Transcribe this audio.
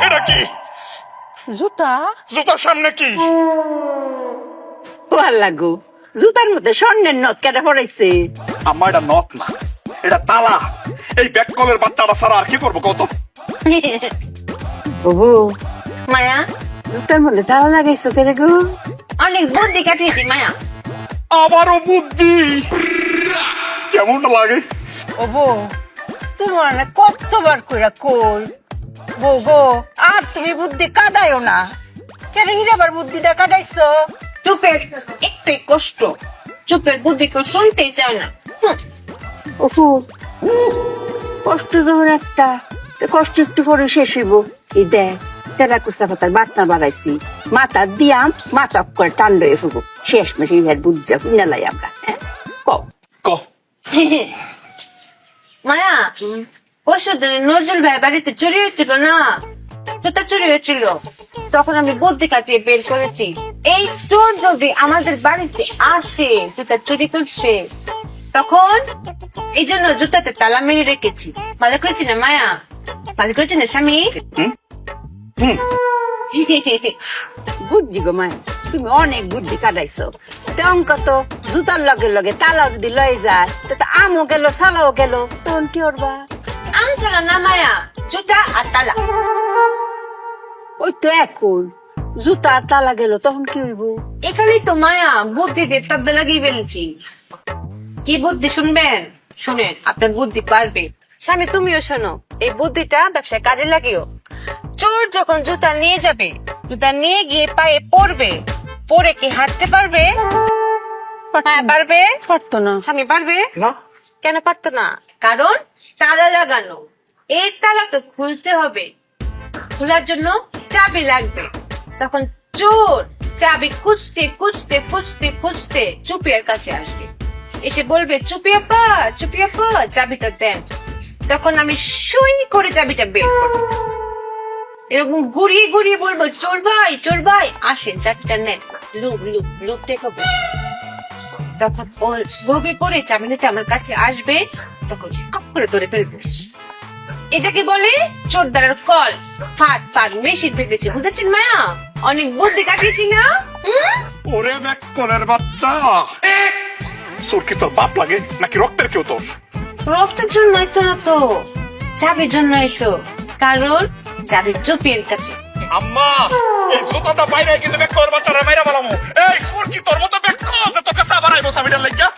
এটা কি? জুতা? জুতার সামনে কি? ও আল্লাহ গো, জুতার মধ্যে স্বর্ণের নথ কেটে পড়াইছে। আম্মা এটা নথ না, এটা তালা। এই ব্যাককলের বাচ্চাটা ছাড়া আর কি করবো কত? ওহো মায়া, জুতার মধ্যে তালা লাগাইছো কেরে গো? অনেক বুদ্ধি কাটিয়েছি মায়া। আবারও বুদ্ধি। কেমন লাগে? ও বউ, তোমার না কতবার কইরা কই বউ গো, আর তুমি বুদ্ধি কাটাইও না। কেরে হিরাবার বুদ্ধিটা কাটাইছো? চুপের একটাই কষ্ট, চুপের বুদ্ধি কেউ শুনতেই চায় না। ওফু, কষ্ট যখন একটা, কষ্ট একটু পরে শেষ হইব। এই দেখ, তেরা কুচা পাতার বাটনা বাড়াইছি, মাথা দিয়াম, মাথা করে টান লয়ে ফুবো। শেষ মাসে ইহার বুঝা লাই আমরা। কও ক। মায়া, পরশুদিন নজরুল ভাই বাড়িতে চুরি হয়েছিল না, জুতা চুরি হয়েছিল। তখন আমি বুদ্ধি কাটিয়ে বের করেছি, এই চোর যদি আমাদের বাড়িতে আসে জুতা চুরি করছে, তখন এই জন্য জুতাতে তালা মেরে রেখেছি। ভালো করেছি না মায়া? ভালো করেছি না স্বামী? বুদ্ধি গো মায়, তুমি অনেক বুদ্ধি কাটাইছো। অঙ্ক তো জুতার লগে লগে তালা যদি লয়ে যায়, তো আমও গেল সালাও গেল, তখন কি করবা? আম চালা না মায়া, জুতা আর তালা। ওই তো এখন জুতা আর তালা গেল, তখন কি হইব? এখানেই তো মায়া বুদ্ধি দিয়ে তব্দা লাগিয়ে ফেলেছি। কি বুদ্ধি শুনবেন? শুনেন, আপনার বুদ্ধি পারবে। স্বামী তুমিও শোনো, এই বুদ্ধিটা ব্যবসায় কাজে লাগিও। চোর যখন জুতা নিয়ে যাবে, জুতা নিয়ে গিয়ে পায়ে পড়বে, পরে কি হাঁটতে পারবে? হ্যাঁ পারবে। পারতো না। স্বামী পারবে না। কেন পারতো না? কারণ তালা লাগানো। এই তালা তো খুলতে হবে, খোলার জন্য চাবি লাগবে। তখন চোর চাবি খুঁজতে খুঁজতে খুঁজতে খুঁজতে চুপিয়ার কাছে আসবে, এসে বলবে চুপি আপা, চুপি আপা চাবিটা দেন। তখন আমি সুই করে চাবিটা বের করবো, এরকম ঘুরিয়ে ঘুরিয়ে বলবো চোর ভাই আসেন চাবিটা নেন, লুক লুক লুক দেখাবো। তখন ও লোভে পড়ে চাবি নিতে আমার কাছে আসবে, তখন কপ করে ধরে ফেলবো। এটাকে বলে চোরদারের কল। ফাট ফাট মেশিন পেতেছে, বুঝেছেন মায়া? অনেক বুদ্ধি কাটিয়েছি না? ওরে ব্যাককলের বাচ্চা, চোর কি তোর বাপ লাগে নাকি রক্তের কেউ তোর? রক্তের জন্যই তো না তো, চাবির জন্যই তো। কারণ চাবির চুপির কাছে। আম্মা, এই জুতাটা বাইরে কিন্তু ব্যাককলের বাচ্চারা মাইরা বলামু। এই চোর কি তোর মতো ব্যাককল যে তোর কাছে আবার আইবো চাবিটার লাগিয়া?